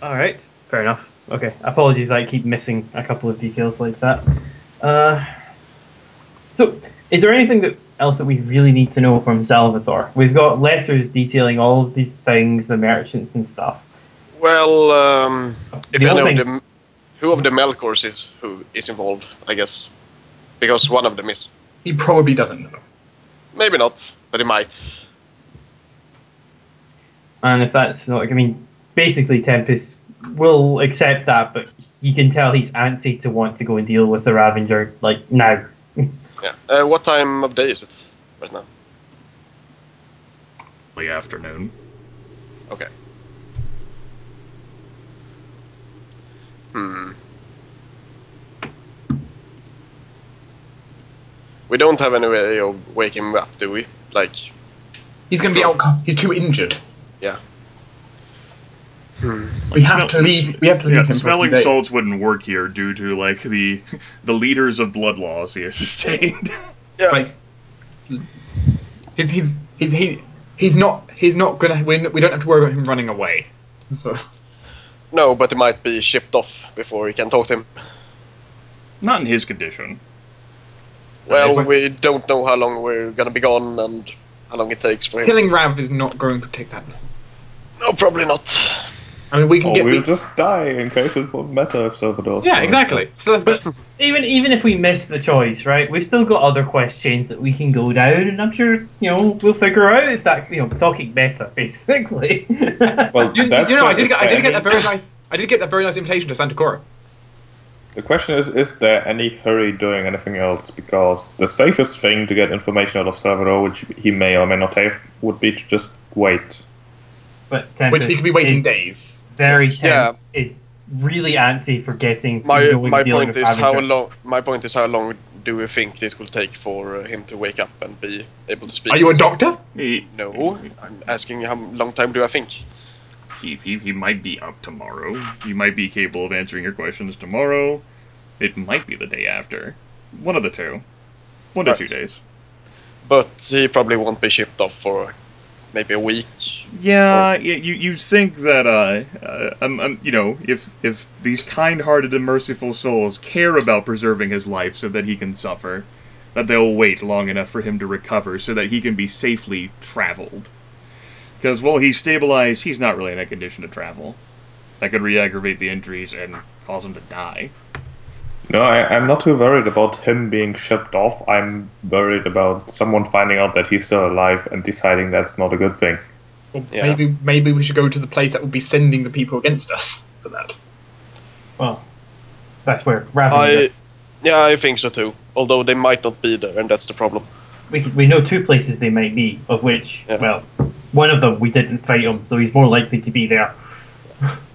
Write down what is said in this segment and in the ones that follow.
Alright, fair enough. Okay, apologies, I keep missing a couple of details like that. So, is there anything else that we really need to know from Salvatore? We've got letters detailing all of these things, the merchants and stuff. Well, if The any only of thing- them, who of the Melkors is involved, I guess. Because one of them is. He probably doesn't know. Maybe not, but he might. And if that's not, I mean, basically Tempus will accept that, but you can tell he's antsy to want to go and deal with the Ravager, like, now. Yeah. What time of day is it right now? The afternoon. Okay. We don't have any way of waking him up, do we? Like, He's going to be out. He's too injured. yeah. We have to leave. We have to leave him. For a few smelling days. salts wouldn't work here due to like the leaders of blood laws he has sustained. Yeah. Like, he's not gonna. We don't have to worry about him running away. So No, but he might be shipped off before we can talk to him. Not in his condition. Well, we don't know how long we're gonna be gone and how long it takes for him. killing Rav is not going to take that long. No, probably not. I mean, we can Or get. we'll just die in case it won't matter if Salvador's Yeah, gone. exactly. So that's But even if we miss the choice, right, we've still got other quest chains that we can go down, and I'm sure, we'll figure out if that, talking better, basically. Well, that's I not did get that any- very nice. I did get that very nice invitation to Santa Cora. The question is there any hurry doing anything else? Because the safest thing to get information out of Salvador, which he may or may not have, would be to just wait. But Tempus Which he could be waiting is days. Very Yeah. is really antsy for getting. My dealing point with is how Ravager. long. My point is how long do we think it will take for him to wake up and be able to speak? Are you a doctor? No, I'm asking how long time do I think? He might be up tomorrow. He might be capable of answering your questions tomorrow. It might be the day after. One of the two. 1 to Right. 2 days. But he probably won't be shipped off for maybe a week. Yeah, you think that if these kind-hearted and merciful souls care about preserving his life so that he can suffer, that they'll wait long enough for him to recover so that he can be safely traveled. Because while he's stabilized, he's not really in a condition to travel. That could re-aggravate the injuries and cause him to die. No, I'm not too worried about him being shipped off. I'm worried about someone finding out that he's still alive and deciding that's not a good thing. Well, Yeah. maybe we should go to the place that would be sending the people against us for that. Well, that's where Ravager. I think so too. Although they might not be there, and that's the problem. We know two places they might be, of which, Yeah. well, one of them we didn't fight him, so he's more likely to be there.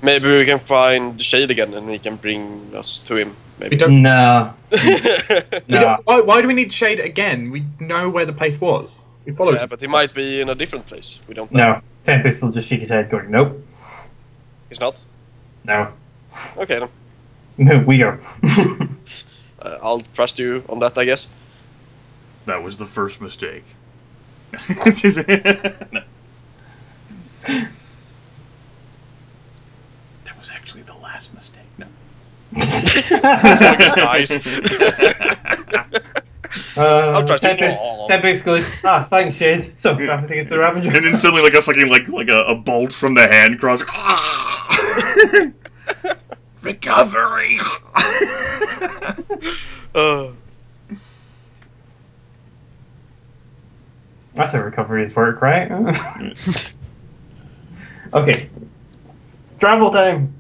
Maybe we can find Shade again, and he can bring us to him. Maybe. We don't. No, We no. don't why do we need Shade again? We know where the place was. We followed. Yeah, but he might be in a different place. We don't know. No. Tempest will just shake his head, going, "Nope, He's not. no, Okay, then. no, we are." I'll trust you on that, I guess. That was the first mistake. That was actually the last mistake. No. Nice. I'll trust you. Tempest goes, thanks, Shade. So, you have to take us to the Ravager. And then suddenly, like a fucking like a bolt from the hand cross. Recovery. That's how recovery's work, right? Okay. Travel time.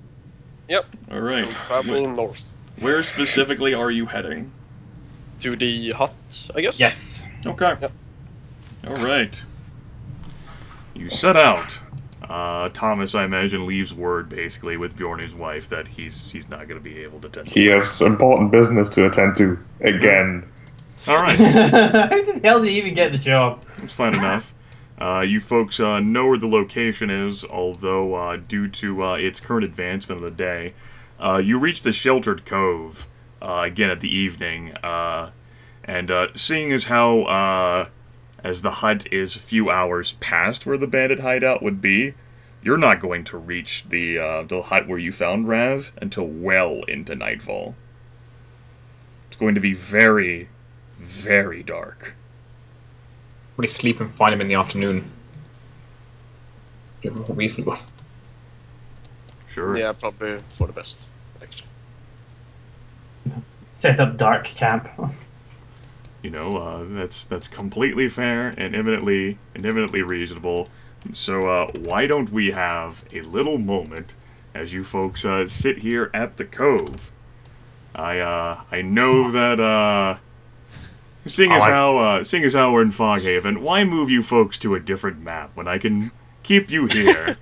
Yep. All right. Travel north Where specifically are you heading? to the hut, I guess. Yes. Okay. Yep. All right. You set out. Thomas, I imagine, leaves word basically with Bjorn, his wife, that he's not going to be able to attend. He has important business to attend to again. All right. How the hell did he even get the job? That's fine enough. You folks know where the location is, although due to its current advancement of the day, you reach the sheltered cove again at the evening, and seeing as how as the hut is a few hours past where the bandit hideout would be, you're not going to reach the hut where you found Rav until well into nightfall. It's going to be very, very dark. Probably sleep and find him in the afternoon. Reasonable. Sure. Yeah, probably for the best, actually. Set up dark camp. You know, that's completely fair and eminently reasonable. So why don't we have a little moment as you folks sit here at the cove? I know that seeing as how we're in Foghaven, why move you folks to a different map when I can keep you here?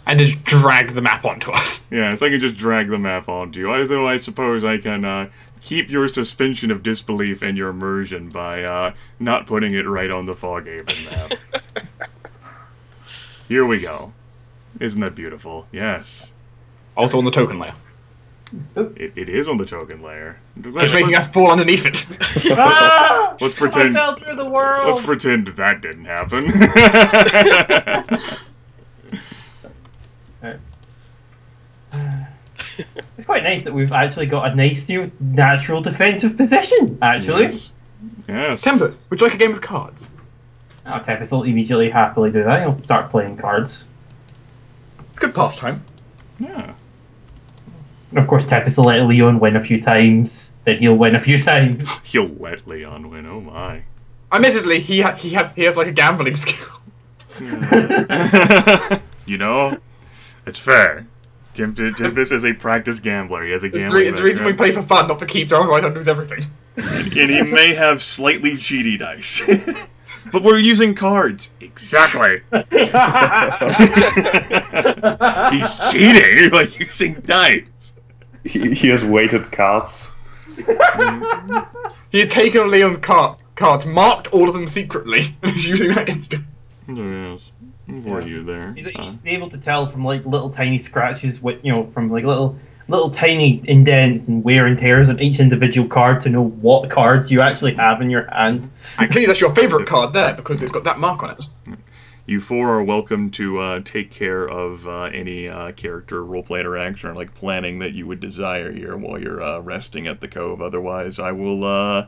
And just drag the map onto us. Yeah, so I can just drag the map onto you. Although I suppose I can keep your suspension of disbelief and your immersion by not putting it right on the Foghaven map. Here we go. Isn't that beautiful? Yes. Also on the token layer. It is on the token layer. It's making us fall underneath it. Ah! Let's pretend. I fell through the world. Let's pretend that didn't happen. It's quite nice that we've actually got a nice, natural defensive position. Actually, Yes. Tempus, would you like a game of cards? Tempus will immediately happily do that. He'll start playing cards. It's a good pastime. Yeah. And of course, Tempus will let Leon win a few times. Then he'll win a few times. He'll let Leon win. Oh my. Admittedly, he has like a gambling skill. You know, it's fair. Tempus is a practiced gambler. He has a It's gambling the reason we play for fun, not for keeps, or otherwise I'd lose everything. and he may have slightly cheaty dice. But we're using cards. Exactly. He's cheating by using dice. He has weighted cards. He had taken Leon's cards, marked all of them secretly, and is using that against him. Yes. Were you there? He's able to tell from like little tiny scratches, from like little tiny indents and wear and tears on each individual card to know what cards you actually have in your hand. Actually, that's your favourite card there, because it's got that mark on it. You four are welcome to take care of any character roleplay interaction or like planning that you would desire here while you're resting at the cove. Otherwise, I will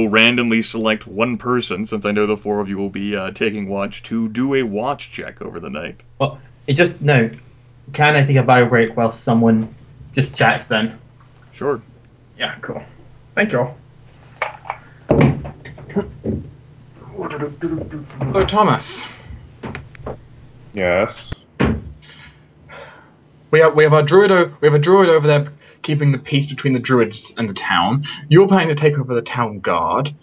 randomly select one person, since I know the four of you will be taking watch, to do a watch check over the night. Well, can I take a bio break while someone just chats then? Sure. Yeah, cool. Thank you all. So, Thomas, Yes. we have a druid over there keeping the peace between the druids and the town. You're planning to take over the town guard.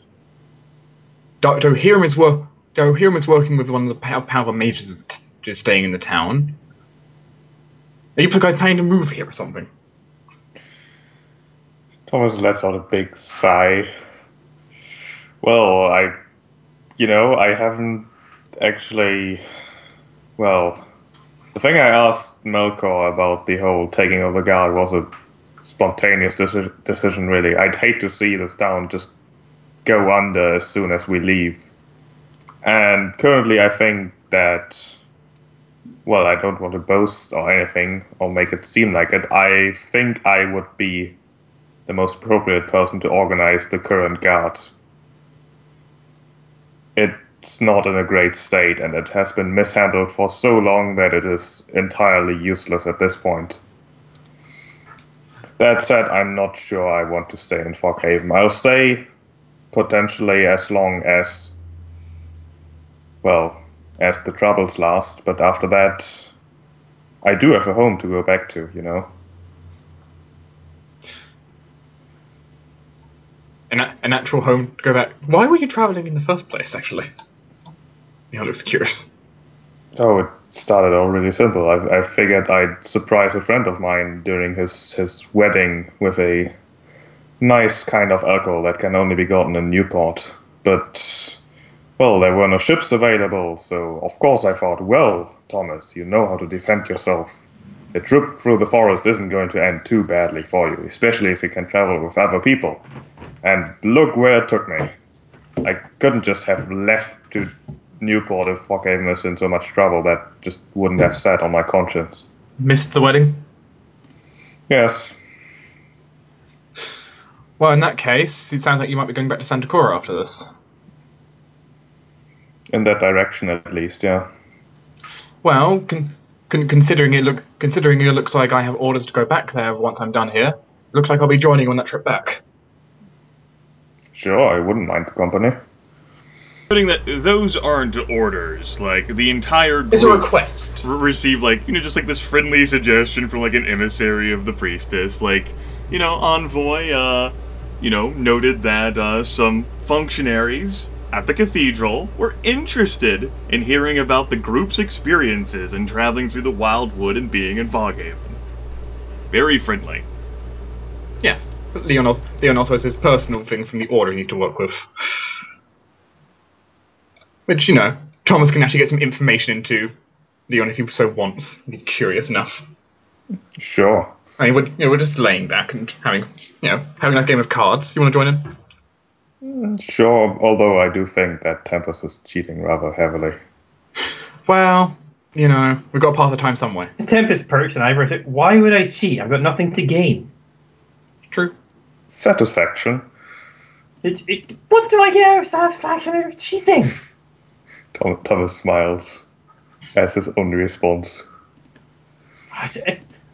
Dwohurim is working with one of the powerful mages just staying in the town. Are you guys planning to move here or something? Thomas lets out a big sigh. Well, I haven't actually... Well, the thing I asked Melkor about the whole taking over guard was a spontaneous decision, really. I'd hate to see this town just go under as soon as we leave. And currently I think that... Well, I don't want to boast or anything, or make it seem like it. I think I would be the most appropriate person to organize the current guard. It's not in a great state, and it has been mishandled for so long that it is entirely useless at this point. That said, I'm not sure I want to stay in Foghaven. I'll stay potentially as long as, well, as the troubles last, but after that, I do have a home to go back to, you know? An actual home to go back. Why were you travelling in the first place, actually? Yeah, looks curious. Oh, it started all really simple. I figured I'd surprise a friend of mine during his wedding with a nice kind of alcohol that can only be gotten in Newport. But, well, there were no ships available, so of course I thought, well, Thomas, you know how to defend yourself. A trip through the forest isn't going to end too badly for you, especially if you can travel with other people. And look where it took me. I couldn't just have left to Newport if Foghaven was in so much trouble. That just wouldn't have sat on my conscience. Missed the wedding? Yes. Well, in that case, it sounds like you might be going back to Santa Cora after this. In that direction, at least, yeah. Well, considering it looks like I have orders to go back there once I'm done here, looks like I'll be joining you on that trip back. Sure, I wouldn't mind the company. Putting that those aren't orders. Like the entire group It's a request. Received like just like this friendly suggestion from like an emissary of the priestess, like envoy. Noted that some functionaries at the cathedral were interested in hearing about the group's experiences in traveling through the Wildwood and being in Foghaven. Very friendly. Yes, but Leon also has his personal thing from the order he needs to work with. Which, Thomas can actually get some information into Leon if he so wants. If he's curious enough. Sure. I mean, we're just laying back and having a nice game of cards. You want to join in? Sure, although I do think that Tempus is cheating rather heavily. Well, we've got to pass the time somewhere. The Tempest perks and eyebrows. Why would I cheat? I've got nothing to gain. True. Satisfaction. What do I get out of satisfaction out of cheating? Thomas smiles as his only response.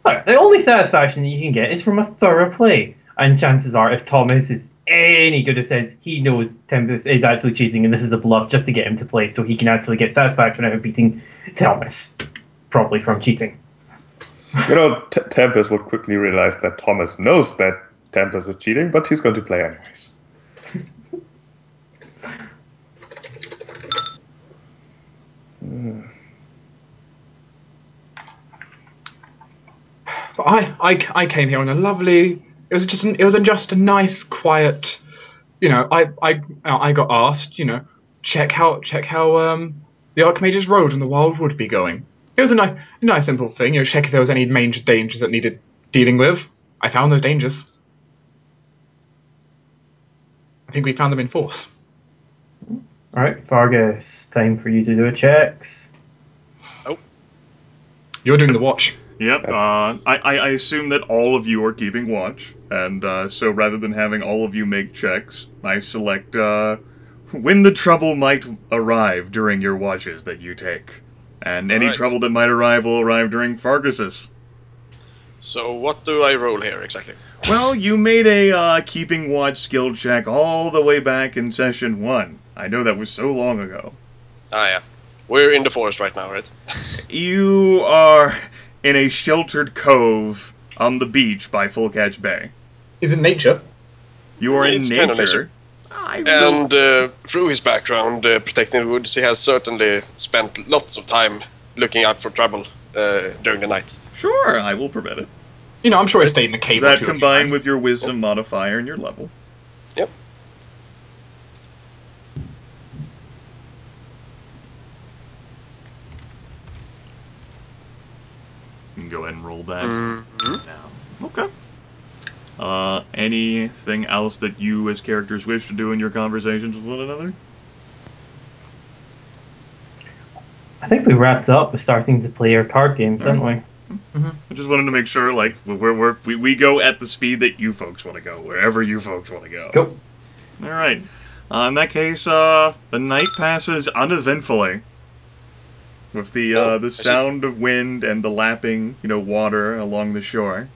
Look, the only satisfaction that you can get is from a thorough play. And chances are, if Thomas is any good at sense, he knows Tempus is actually cheating and this is a bluff just to get him to play so he can actually get satisfaction out of beating Thomas. Probably from cheating. Tempus would quickly realize that Thomas knows that Tempus is cheating, but he's going to play anyways. But I came here on a lovely. It was just a nice, quiet. I got asked. Check how the Archmage's road and the Wildwood be going. It was a nice simple thing. Check if there was any major dangers that needed dealing with. I found those dangers. I think we found them in force. Alright, Fargus, time for you to do a checks. Oh. You're doing the watch. Yep, I assume that all of you are keeping watch, and so rather than having all of you make checks, I select when the trouble might arrive during your watches that you take. And any trouble that might arrive will arrive during Fargus's. So what do I roll here exactly? Well, you made a keeping watch skill check all the way back in session 1. I know that was so long ago. Ah, yeah. We're in the forest right now, right? You are in a sheltered cove on the beach by Fullcatch Bay. Is it nature? You are in It's kind of nature. And through his background protecting the woods, he has certainly spent lots of time looking out for trouble during the night. Sure, I will permit it. I'm sure he stayed in a cave. That combined with your wisdom modifier and your level. Yep. You can go ahead and roll that now. Okay. Anything else that you as characters wish to do in your conversations with one another? I think we wrapped up with starting to play our card games, didn't we? Mm-hmm. I just wanted to make sure, like, we go at the speed that you folks want to go, wherever you folks want to go. Cool. Alright. In that case, the night passes uneventfully. With the sound of wind and the lapping, water along the shore.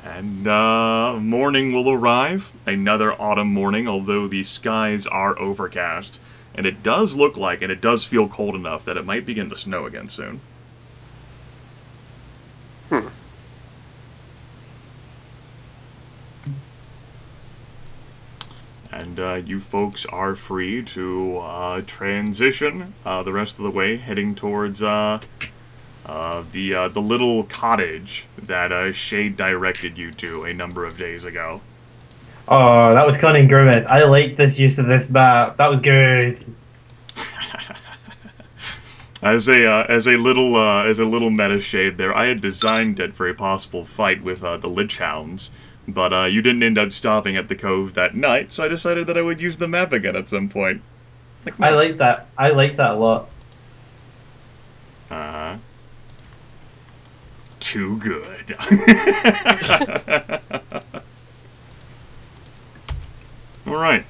And, morning will arrive. Another autumn morning, although the skies are overcast. And it does look like, and it does feel cold enough, that it might begin to snow again soon. And you folks are free to transition the rest of the way, heading towards the little cottage that Shade directed you to a number of days ago. Oh, that was cunning, Grimith. I like this use of this map. That was good. As a little meta shade there, I had designed it for a possible fight with the Lich Hounds, but you didn't end up stopping at the cove that night, so I decided that I would use the map again at some point. I like that. I like that a lot. Too good. All right.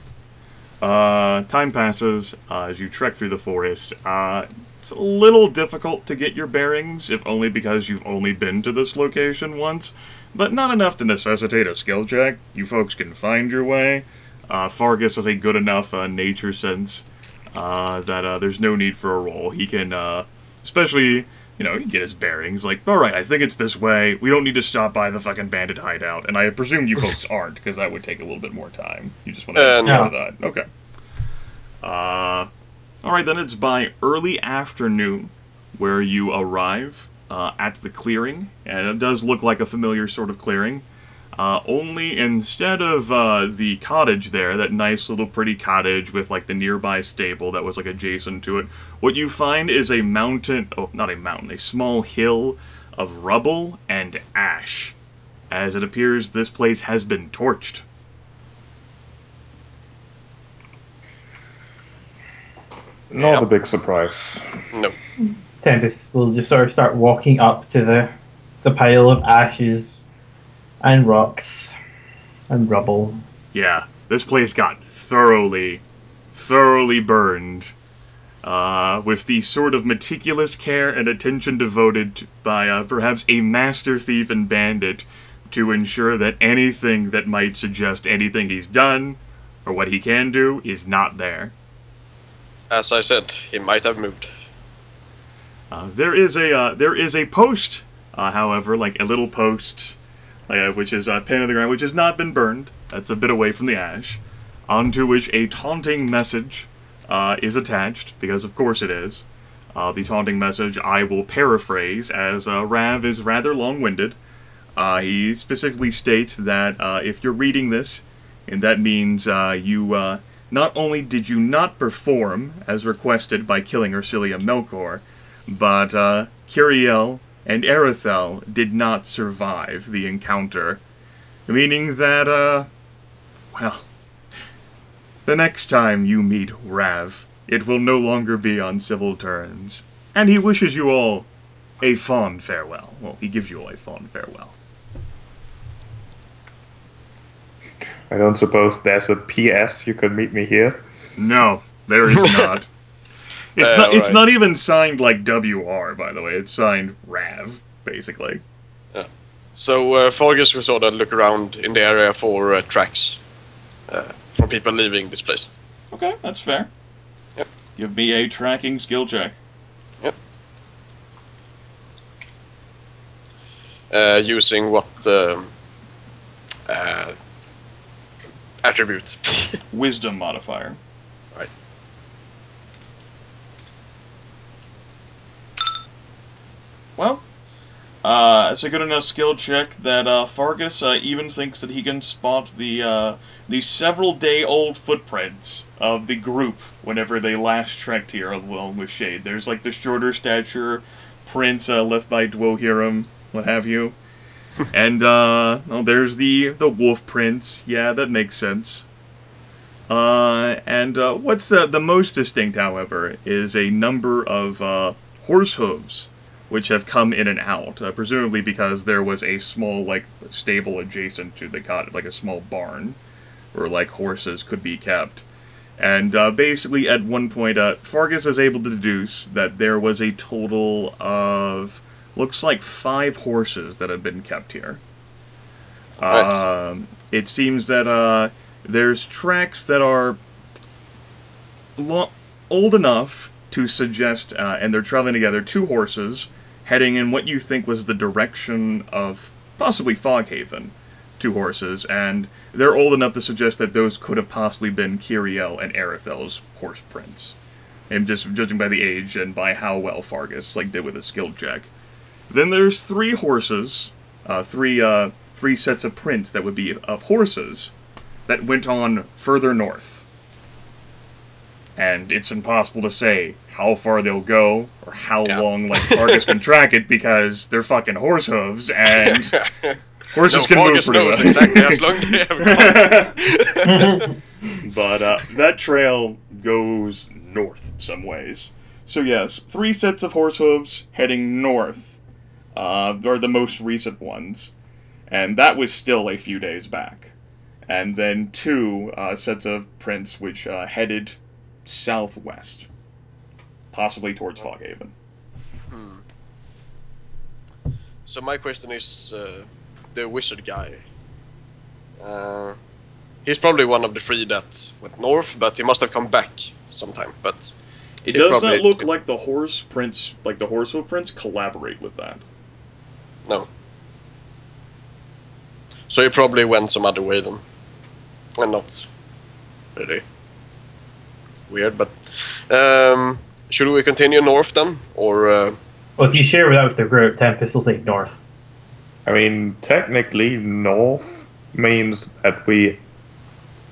Time passes as you trek through the forest. It's a little difficult to get your bearings, if only because you've only been to this location once, but not enough to necessitate a skill check. You folks can find your way. Fargus has a good enough nature sense that there's no need for a roll. He can, especially, you know, he can get his bearings, like, alright, I think it's this way. We don't need to stop by the fucking bandit hideout. And I presume you folks aren't, because that would take a little bit more time. You just want to no. that. Okay. Alright, then it's by early afternoon where you arrive at the clearing, and it does look like a familiar sort of clearing. Only instead of the cottage there, that nice little pretty cottage with like the nearby stable that was like adjacent to it, what you find is a mountain, oh, not a mountain, a small hill of rubble and ash, as it appears this place has been torched. Not a big surprise. No. Tempus will just sort of start walking up to the pile of ashes and rocks and rubble. Yeah, this place got thoroughly burned, with the sort of meticulous care and attention devoted by perhaps a master thief and bandit to ensure that anything that might suggest anything he's done or what he can do is not there. As I said, he might have moved. There is a post, however, like a little post, which is pinned to the ground, which has not been burned. That's a bit away from the ash, onto which a taunting message is attached, because of course it is. The taunting message I will paraphrase, as Rav is rather long-winded. He specifically states that if you're reading this, and that means you not only did you not perform as requested by killing Ursilia Melkor, but Kiriel and Erethel did not survive the encounter. Meaning that, well, the next time you meet Rav, it will no longer be on civil terms. And he wishes you all a fond farewell. Well, he gives you all a fond farewell. I don't suppose there's a PS you could meet me here? No, there is not. It's right. not even signed like WR, by the way. It's signed Rav, basically. Yeah. So Fargus will sort of look around in the area for tracks for people leaving this place. Okay, that's fair. Yep. Give me a tracking skill check. Yep. Using what attribute? Wisdom modifier. Right. Well, it's a good enough skill check that Fargus even thinks that he can spot the several-day-old footprints of the group whenever they last trekked here along with Shade. There's like the shorter stature prints left by Dwohurim, what have you. And there's the wolf prints. Yeah, that makes sense. And what's the most distinct, however, is a number of horse hooves, which have come in and out, presumably because there was a small, like, stable adjacent to the cottage, like a small barn, where, like, horses could be kept. And basically, at one point, Fargus is able to deduce that there was a total of, looks like 5 horses that have been kept here. Right. It seems that there's tracks that are old enough to suggest, and they're traveling together, 2 horses, heading in what you think was the direction of possibly Foghaven. 2 horses, and they're old enough to suggest that those could have possibly been Kiriel and Erethel's horse prints. And just judging by the age and by how well Fargus did with a skill check. Then there's 3 horses, three sets of prints that would be of horses that went on further north. And it's impossible to say how far they'll go, or how long, Fargus can track it, because they're fucking horse hooves, and horses can move pretty well. Exactly how long they have gone. But that trail goes north some ways. So yes, 3 sets of horse hooves heading north are the most recent ones, and that was still a few days back. And then 2 sets of prints which headed southwest, possibly towards Foghaven. So my question is, the wizard guy. He's probably one of the 3 that went north, but he must have come back sometime. But it does not look like the horse prints, like the horse hoof prints, collaborate with that. No. So he probably went some other way then. And not really weird, but should we continue north then, or? Well, if you share that with the group, Tempus will say north. I mean, technically, north means that we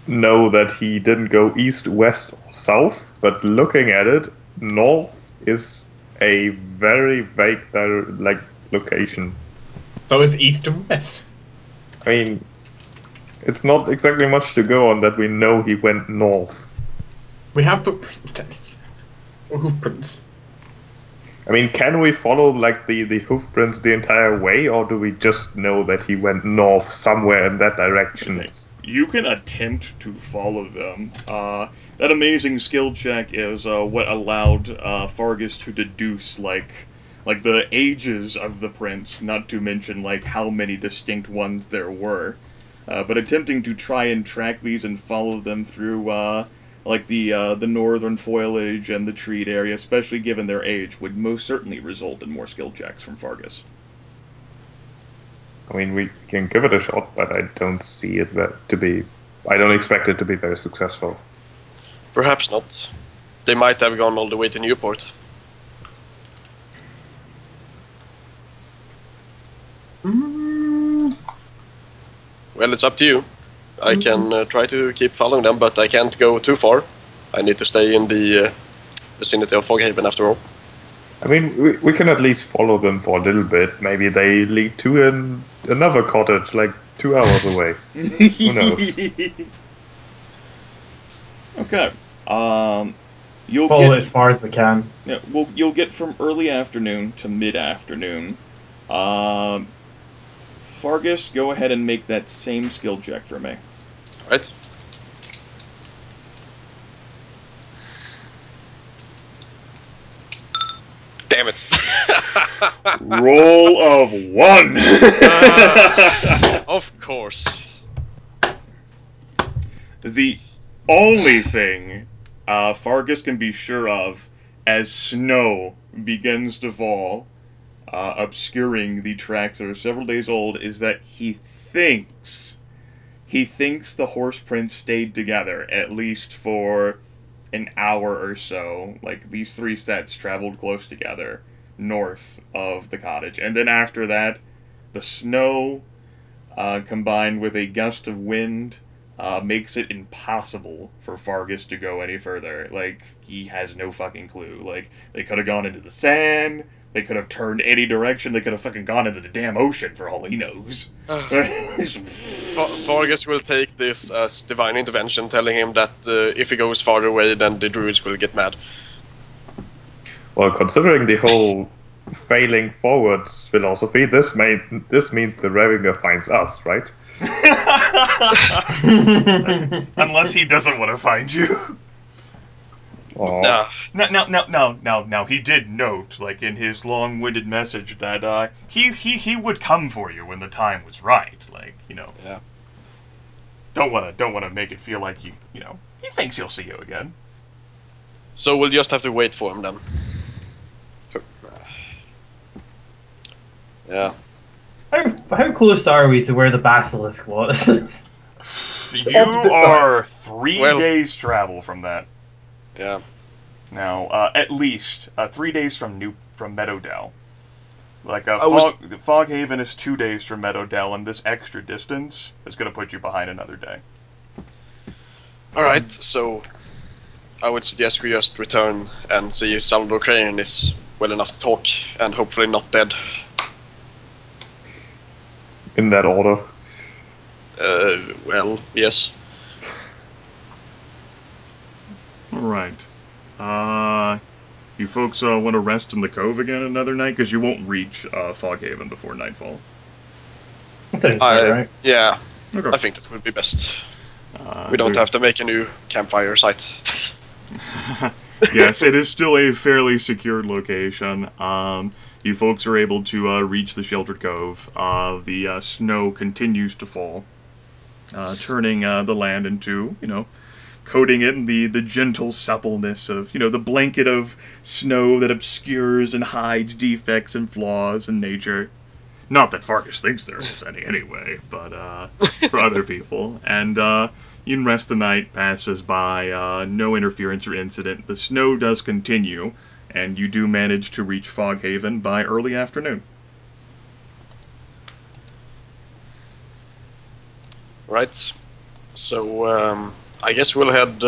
know that he didn't go east, west, or south, but looking at it, north is a very vague, location. So is east and west. I mean, it's not exactly much to go on that we know he went north. We have hoof prints. I mean, can we follow, the hoof prints the entire way, or do we just know that he went north somewhere in that direction? Okay. You can attempt to follow them. That amazing skill check is what allowed Fargus to deduce, like the ages of the prints, not to mention, how many distinct ones there were. But attempting to try and track these and follow them through, the northern foliage and the treed area, especially given their age, would most certainly result in more skill checks from Fargus. I mean, we can give it a shot, but I don't see it to be... I don't expect it to be very successful. Perhaps not. They might have gone all the way to Newport. Well, it's up to you. I can try to keep following them, but I can't go too far. I need to stay in the vicinity of Foghaven after all. I mean, we can at least follow them for a little bit. Maybe they lead to another cottage, 2 hours away. Who knows? Okay. You'll Follow get it as far as we can. Yeah, well, you'll get from early afternoon to mid-afternoon. Fargus, go ahead and make that same skill check for me. Right. Damn it. Roll of 1! Of course. The only thing Fargus can be sure of as snow begins to fall, obscuring the tracks that are several days old, is that he thinks the horse prints stayed together, at least for an hour or so. These 3 sets traveled close together, north of the cottage. And then after that, the snow, combined with a gust of wind, makes it impossible for Fargus to go any further. He has no fucking clue. They could have gone into the sand, they could have turned any direction, they could have fucking gone into the damn ocean for all he knows. Fargus will take this as divine intervention, telling him that if he goes farther away, then the druids will get mad. Well, considering the whole failing forwards philosophy, this means the Revinger finds us, right? Unless he doesn't want to find you. Nah. Now, he did note, in his long-winded message, that he would come for you when the time was right. Yeah. Don't wanna make it feel like he thinks he'll see you again. So we'll just have to wait for him then. Yeah. How close are we to where the basilisk was? You are 3 days travel from that. Yeah. Now, at least 3 days from Meadowdell. Foghaven is 2 days from Meadowdell, and this extra distance is going to put you behind another day. Alright, so I would suggest we just return and see if Salvador Crane is well enough to talk, and hopefully not dead. In that order. Well, yes. Alright. You folks want to rest in the cove again another night? Because you won't reach Foghaven before nightfall. That sounds about right. Yeah, Okay. I think that would be best. We don't have to make a new campfire site. Yes, it is still a fairly secured location. You folks are able to reach the sheltered cove. The snow continues to fall, turning the land into, coating it in the gentle suppleness of, the blanket of snow that obscures and hides defects and flaws in nature. Not that Fargus thinks there is any anyway, but for other people. And you can rest the night, passes by, no interference or incident. The snow does continue, and you do manage to reach Foghaven by early afternoon. Right. So, I guess we'll head,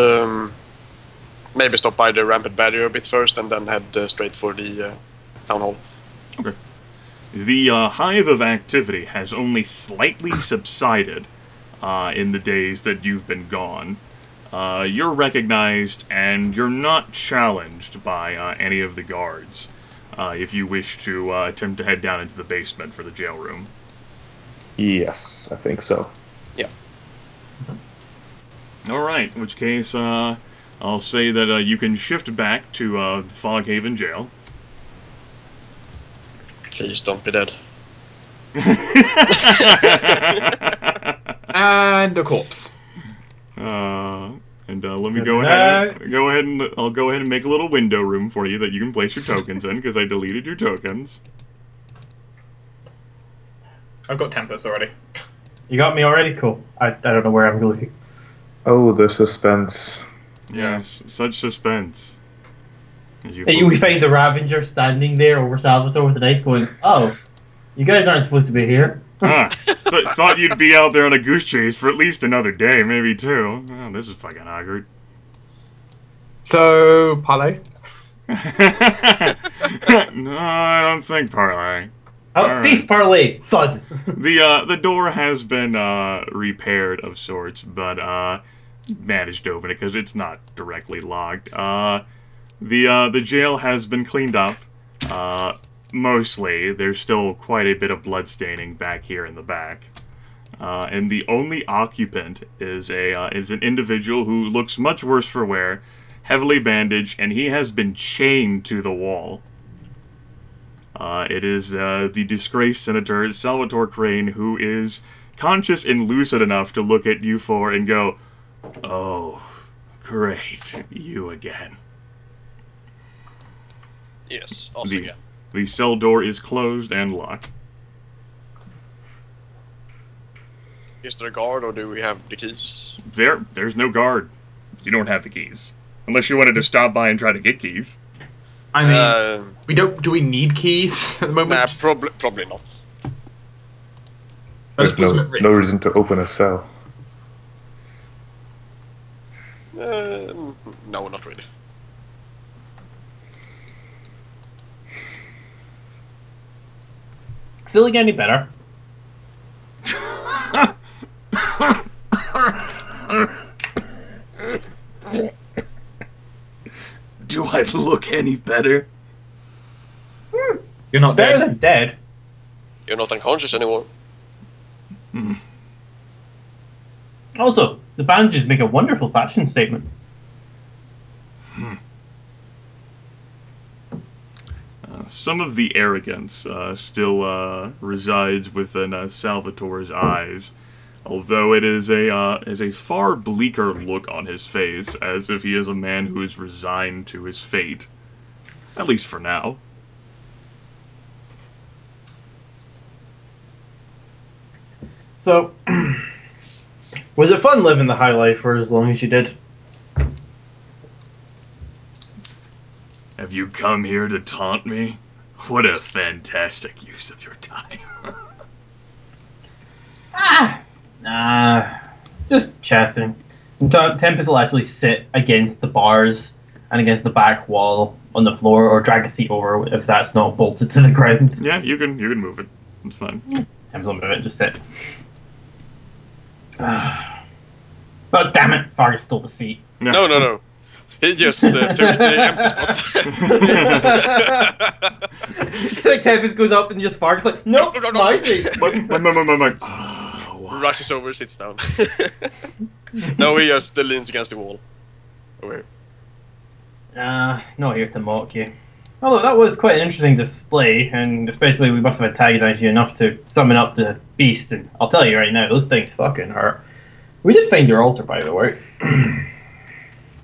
maybe stop by the Rampant Barrier a bit first, and then head straight for the Town Hall. Okay. The hive of activity has only slightly subsided in the days that you've been gone. You're recognized, and you're not challenged by any of the guards if you wish to attempt to head down into the basement for the jail room. Yes, I think so. Yeah. Alright, in which case, I'll say that you can shift back to Foghaven Jail. Please don't be dead. And the corpse. Let me go ahead and I'll go ahead and make a little window room for you that you can place your tokens in, because I deleted your tokens. I've got Tempus already. You got me already? Cool. I don't know where I'm looking. Oh, the suspense. Yes, such suspense. We find the Ravager standing there over Salvatore with a knife going, oh, you guys aren't supposed to be here. Thought you'd be out there on a goose chase for at least another day, maybe two. Oh, this is fucking awkward. So, parlay? No, I don't think parlay. Oh, All beef right. parlay! Thud! The door has been repaired of sorts, but managed to open it because it's not directly locked. The jail has been cleaned up. Mostly, there's still quite a bit of bloodstaining back here in the back. And the only occupant is an individual who looks much worse for wear, heavily bandaged, and he has been chained to the wall. It is the disgraced Senator Salvatore Crane, who is conscious and lucid enough to look at you four and go, "Oh, great, you again." Yes, also again. The cell door is closed and locked. Is there a guard, or do we have the keys? There's no guard. You don't have the keys. Unless you wanted to stop by and try to get keys. I mean, do we need keys at the moment? Nah, probably not. Let's There's put some at risk. no reason to open a cell. No, not really. Feeling any better? Do I look any better? You're not Better dead. than dead. You're not unconscious anymore. Also, the bandages make a wonderful fashion statement. Some of the arrogance still resides within Salvatore's eyes, although it is a far bleaker look on his face, as if he is a man who is resigned to his fate, at least for now. So, was it fun living the high life for as long as you did? Have you come here to taunt me? What a fantastic use of your time. Just chatting. And Tempus will actually sit against the bars and against the back wall on the floor, or drag a seat over if that's not bolted to the ground. Yeah, you can move it. It's fine. Tempus will move it, just sit. But damn it, Fargus stole the seat. No. He just took the empty spot. Like Tempus goes up and just Fargus like, nope, No. my seat. Rushes over, sits down. No, he just leans against the wall. Over here. Not here to mock you. Although that was quite an interesting display, and especially we must have antagonized you enough to summon up the beast, and I'll tell you right now, those things fucking hurt. We did find your altar, by the way.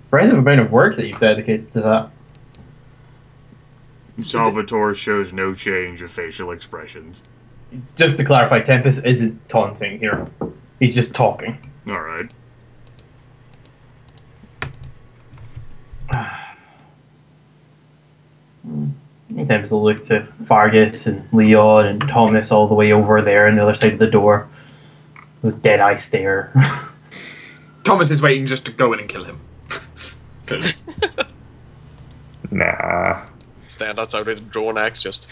Impressive amount of work that you've dedicated to that. Salvatore shows no change of facial expressions. Just to clarify, Tempus isn't taunting here. He's just talking. Alright. Tempus will look to Fargus and Leon and Thomas all the way over there on the other side of the door. Those dead-eye stare. Thomas is waiting just to go in and kill him. Nah. Stand outside with a drawn axe, just.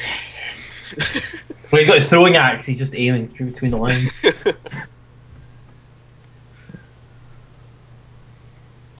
When he's got his throwing axe, he's just aiming through between the lines.